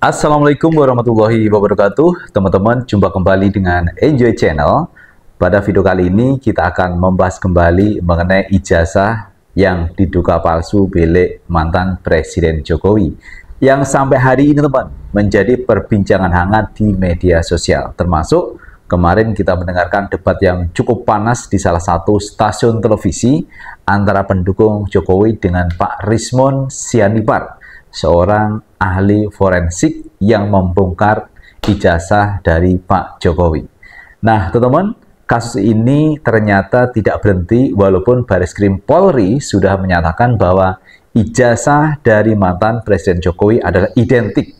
Assalamualaikum warahmatullahi wabarakatuh. Teman-teman, jumpa kembali dengan Enjoy Channel. Pada video kali ini kita akan membahas kembali mengenai ijazah yang diduga palsu milik mantan Presiden Jokowi, yang sampai hari ini teman menjadi perbincangan hangat di media sosial. Termasuk kemarin kita mendengarkan debat yang cukup panas di salah satu stasiun televisi antara pendukung Jokowi dengan Pak Rismon Sianipar, seorang ahli forensik yang membongkar ijazah dari Pak Jokowi. Nah, teman-teman, kasus ini ternyata tidak berhenti walaupun Bareskrim Polri sudah menyatakan bahwa ijazah dari mantan Presiden Jokowi adalah identik.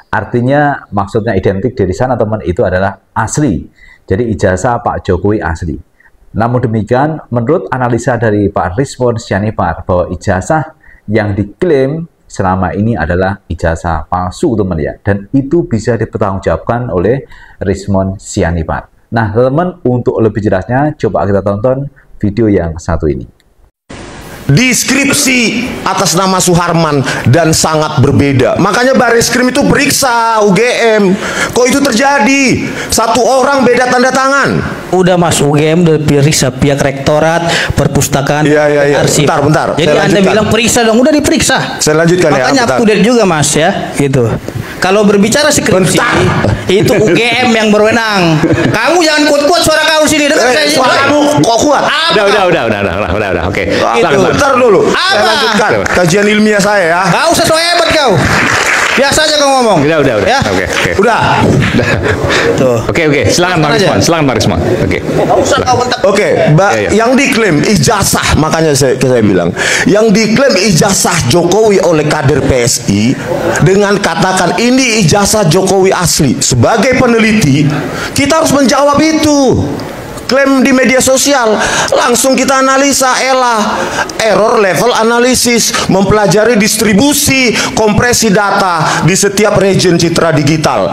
Artinya maksudnya identik dari sana teman itu adalah asli. Jadi ijazah Pak Jokowi asli. Namun demikian, menurut analisa dari Pak Rismon Sianipar bahwa ijazah yang diklaim selama ini adalah ijazah palsu teman ya, dan itu bisa dipertanggungjawabkan oleh Rismon Sianipar. Nah teman-teman, untuk lebih jelasnya coba kita tonton video yang satu ini. Deskripsi atas nama Suharman dan sangat berbeda. Makanya Bareskrim itu periksa UGM. Kok itu terjadi? Satu orang beda tanda tangan. Udah masuk UGM, udah periksa pihak rektorat, perpustakaan, arsip. Bentar. Jadi Anda bilang periksa dong, udah diperiksa. Saya lanjutkan. Makanya up to date juga Mas ya, gitu. Kalau berbicara skripsi, itu UGM yang berwenang. Kamu jangan kuat-kuat suara kau sini. Dengar saya. Suaramu kok kuat? Udah. Oke. Bentar dulu. Saya lanjutkan kajian ilmiah saya ya. Kau sesuai hebat kau. Biasa aja kau ngomong. Udah. Ya? Oke. Udah. Tuh. Oke. Silakan Pak Rismon. Oke. Oke, yang diklaim ijazah, makanya saya bilang, yang diklaim ijazah Jokowi oleh kader PSI dengan katakan ini ijazah Jokowi asli. Sebagai peneliti, kita harus menjawab itu. Klaim di media sosial, langsung kita analisa error level analisis, mempelajari distribusi kompresi data di setiap region citra digital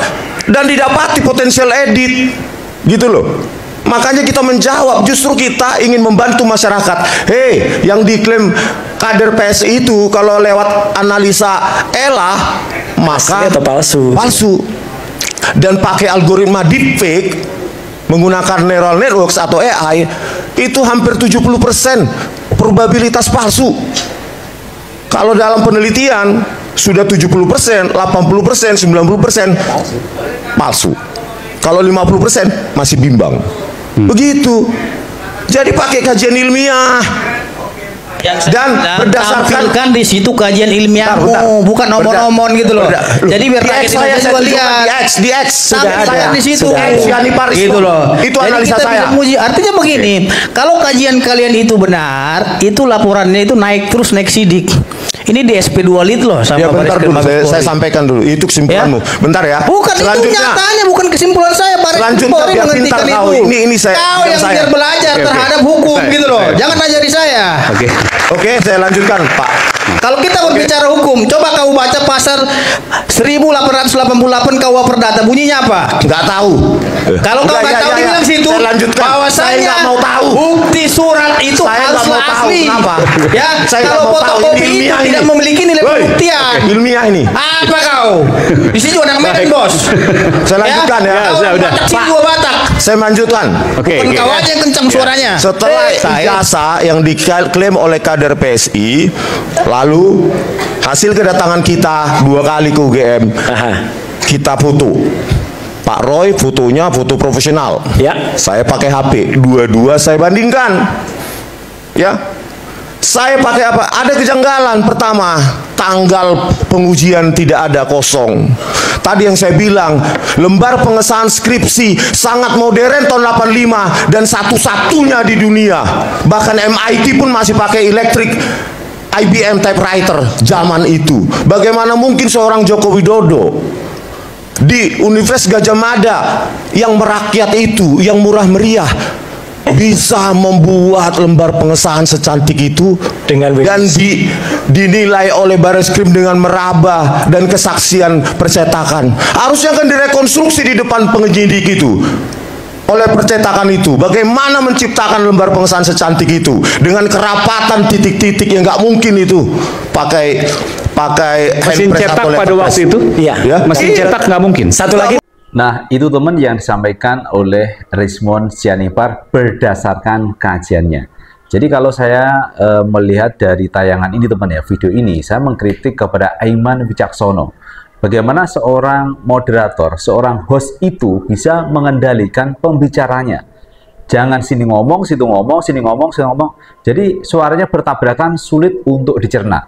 dan didapati potensial edit gitu loh. Makanya kita menjawab, justru kita ingin membantu masyarakat. Hei, yang diklaim kader PSI itu kalau lewat analisa maka atau palsu dan pakai algoritma deepfake menggunakan neural networks atau AI, itu hampir 70% probabilitas palsu. Kalau dalam penelitian sudah 70%, 80%, 90% palsu. Kalau 50% masih bimbang. Begitu. Jadi pakai kajian ilmiah. Dan berdasarkan di situ kajian ilmiahmu, bukan omong-omong gitu loh. Jadi biar rakyat juga lihat di X sudah ada di situ gitu loh. Itu analisa saya. Artinya begini, kalau kajian kalian itu benar, itu laporannya itu naik sidik. Ini di SP2 Lit loh sama bentar dulu, saya sampaikan dulu. Itu kesimpulanmu. Ya? Bentar ya. Bukan itu nyatanya, bukan kesimpulan saya. Selanjutnya biar pintar kau. Ini saya. Kau yang biar belajar terhadap hukum gitu loh. Jangan ajari saya. Oke, saya lanjutkan, Pak. Kalau kita berbicara hukum, coba kau baca pasal 1888 KUH Perdata, bunyinya apa? Nggak tahu. Kalau kau nggak tahu, dibilang situ bahwasanya mau tahu. bukti surat itu harus asli. Ya, kalau fotokopi itu tidak memiliki nilai pembuktian. Ilmiah ini. Apa kau? Di sini juga Medan bos. Saya lanjutkan ya. Udah. Batak. Saya lanjutkan. Oke. Kau aja yang kencang suaranya. Setelah ijazah yang diklaim oleh kader PSI, lalu hasil kedatangan kita 2 kali ke UGM, kita foto. Pak Roy fotonya foto profesional. Ya. Saya pakai HP. Dua-dua saya bandingkan. Ya. Saya pakai apa? Ada kejanggalan. Pertama, tanggal pengujian tidak ada kosong. Tadi yang saya bilang, lembar pengesahan skripsi sangat modern tahun 85 dan satu-satunya di dunia. Bahkan MIT pun masih pakai elektrik IBM typewriter zaman itu. Bagaimana mungkin seorang Joko Widodo di Universitas Gadjah Mada yang merakyat itu, yang murah meriah, bisa membuat lembar pengesahan secantik itu dan dinilai oleh Bareskrim dengan meraba dan kesaksian percetakan. Harusnya kan direkonstruksi di depan penyidik itu oleh percetakan itu. Bagaimana menciptakan lembar pengesahan secantik itu dengan kerapatan titik-titik yang nggak mungkin itu pakai pakai Mesin handpress cetak atau laptop pada waktu press. itu, Iya. Ya. mesin Iya. cetak nggak mungkin. Satu lagi. Nah, itu teman yang disampaikan oleh Rizmon Sianipar berdasarkan kajiannya. Jadi kalau saya melihat dari tayangan ini teman ya, video ini, saya mengkritik kepada Aiman Wicaksono. Bagaimana seorang moderator, seorang host itu bisa mengendalikan pembicaranya. Jangan sini ngomong, situ ngomong, sini ngomong, sini ngomong. Jadi suaranya bertabrakan, sulit untuk dicerna.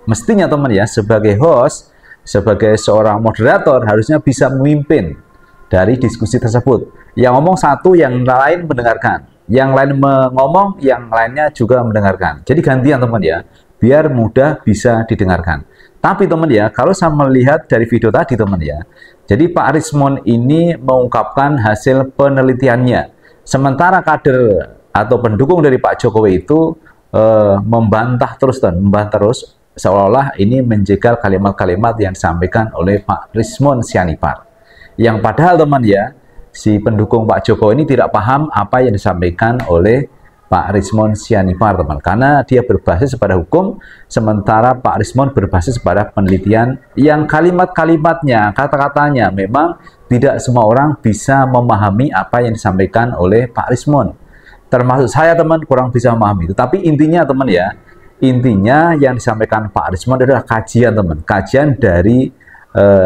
Mestinya teman ya, sebagai host, sebagai seorang moderator harusnya bisa memimpin dari diskusi tersebut. Yang ngomong satu, yang lain mendengarkan. Yang lain ngomong, yang lainnya juga mendengarkan. Jadi gantian teman ya, biar mudah bisa didengarkan. Tapi teman ya, kalau saya melihat dari video tadi teman ya, jadi Pak Rizmon ini mengungkapkan hasil penelitiannya. Sementara kader atau pendukung dari Pak Jokowi itu membantah terus dan membantah terus, seolah-olah ini menjegal kalimat-kalimat yang disampaikan oleh Pak Rizmon Sianipar. Yang padahal teman ya, si pendukung Pak Jokowi ini tidak paham apa yang disampaikan oleh Pak Rizmon Sianipar teman, karena dia berbasis pada hukum, sementara Pak Rizmon berbasis pada penelitian yang kalimat-kalimatnya, kata-katanya memang tidak semua orang bisa memahami apa yang disampaikan oleh Pak Rizmon. Termasuk saya teman kurang bisa memahami itu. Tapi intinya teman ya, intinya yang disampaikan Pak Rizmon adalah kajian teman, kajian dari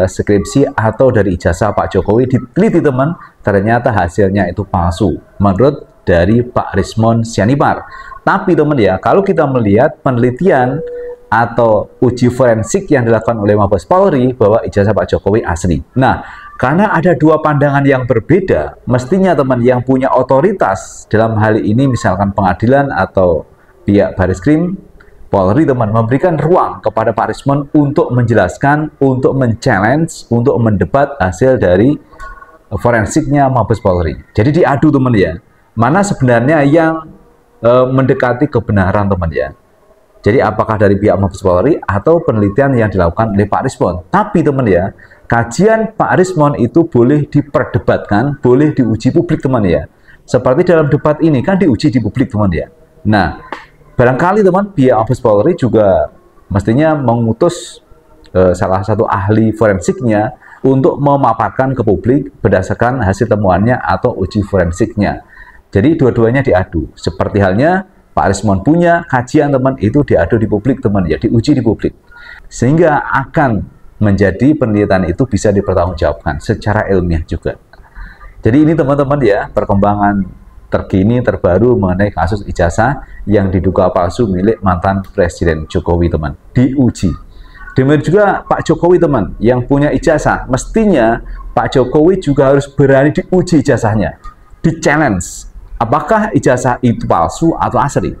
skripsi atau dari ijazah Pak Jokowi, diteliti teman, ternyata hasilnya itu palsu menurut dari Pak Rizmon Sianipar. Tapi teman ya, kalau kita melihat penelitian atau uji forensik yang dilakukan oleh Mabes Polri bahwa ijazah Pak Jokowi asli. Nah, karena ada dua pandangan yang berbeda, mestinya teman yang punya otoritas dalam hal ini misalkan pengadilan atau pihak Baris-Krim Polri teman memberikan ruang kepada Pak Rizmon untuk menjelaskan, untuk men-challenge, untuk mendebat hasil dari forensiknya Mabes Polri. Jadi diadu teman ya, mana sebenarnya yang mendekati kebenaran teman ya. Jadi apakah dari pihak Mabes Polri atau penelitian yang dilakukan oleh Pak Rizmon. Tapi teman ya, kajian Pak Rizmon itu boleh diperdebatkan, boleh diuji publik teman ya. Seperti dalam debat ini kan diuji di publik teman ya. Nah, barangkali teman pihak Mabes Polri juga mestinya mengutus salah satu ahli forensiknya untuk memaparkan ke publik berdasarkan hasil temuannya atau uji forensiknya. Jadi dua-duanya diadu. Seperti halnya Pak Rizmon punya kajian teman, itu diadu di publik teman ya, diuji di publik. Sehingga akan menjadi penelitian itu bisa dipertanggungjawabkan secara ilmiah juga. Jadi ini teman-teman ya, perkembangan terkini terbaru mengenai kasus ijazah yang diduga palsu milik mantan Presiden Jokowi teman, diuji. Demikian juga Pak Jokowi teman yang punya ijazah, mestinya Pak Jokowi juga harus berani diuji ijazahnya, di-challenge. Apakah ijazah itu palsu atau asli?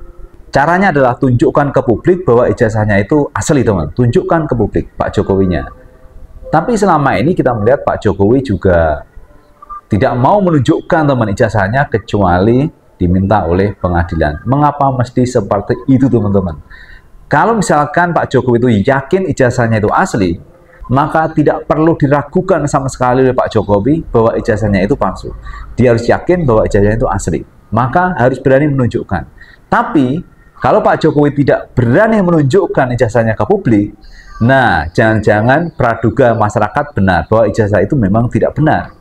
Caranya adalah tunjukkan ke publik bahwa ijazahnya itu asli teman, tunjukkan ke publik Pak Jokowinya. Tapi selama ini kita melihat Pak Jokowi juga tidak mau menunjukkan teman ijazahnya kecuali diminta oleh pengadilan. Mengapa mesti seperti itu teman-teman? Kalau misalkan Pak Jokowi itu yakin ijazahnya itu asli, maka tidak perlu diragukan sama sekali oleh Pak Jokowi bahwa ijazahnya itu palsu. Dia harus yakin bahwa ijazahnya itu asli, maka harus berani menunjukkan. Tapi kalau Pak Jokowi tidak berani menunjukkan ijazahnya ke publik, nah jangan-jangan praduga masyarakat benar bahwa ijazah itu memang tidak benar.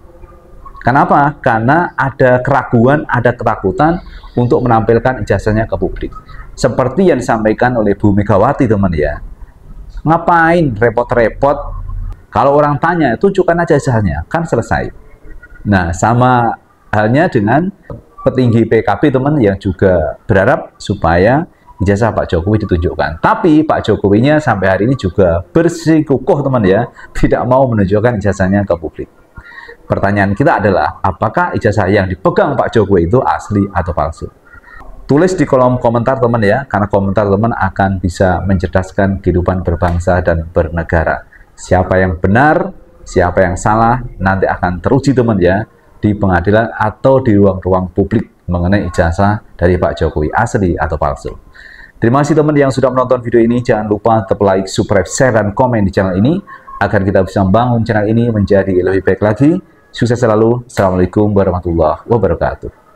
Kenapa? Karena ada keraguan, ada ketakutan untuk menampilkan ijazahnya ke publik. Seperti yang disampaikan oleh Bu Megawati teman ya. Ngapain repot-repot? Kalau orang tanya, tunjukkan aja ijazahnya, kan selesai. Nah, sama halnya dengan petinggi PKB teman yang juga berharap supaya ijazah Pak Jokowi ditunjukkan. Tapi Pak Jokowinya sampai hari ini juga bersikukuh teman ya, tidak mau menunjukkan ijazahnya ke publik. Pertanyaan kita adalah, apakah ijazah yang dipegang Pak Jokowi itu asli atau palsu? Tulis di kolom komentar teman ya, karena komentar teman akan bisa mencerdaskan kehidupan berbangsa dan bernegara. Siapa yang benar, siapa yang salah, nanti akan teruji teman ya, di pengadilan atau di ruang-ruang publik mengenai ijazah dari Pak Jokowi asli atau palsu. Terima kasih teman yang sudah menonton video ini. Jangan lupa tetap like, subscribe, share, dan komen di channel ini agar kita bisa membangun channel ini menjadi lebih baik lagi. Sukses selalu. Assalamualaikum warahmatullahi wabarakatuh.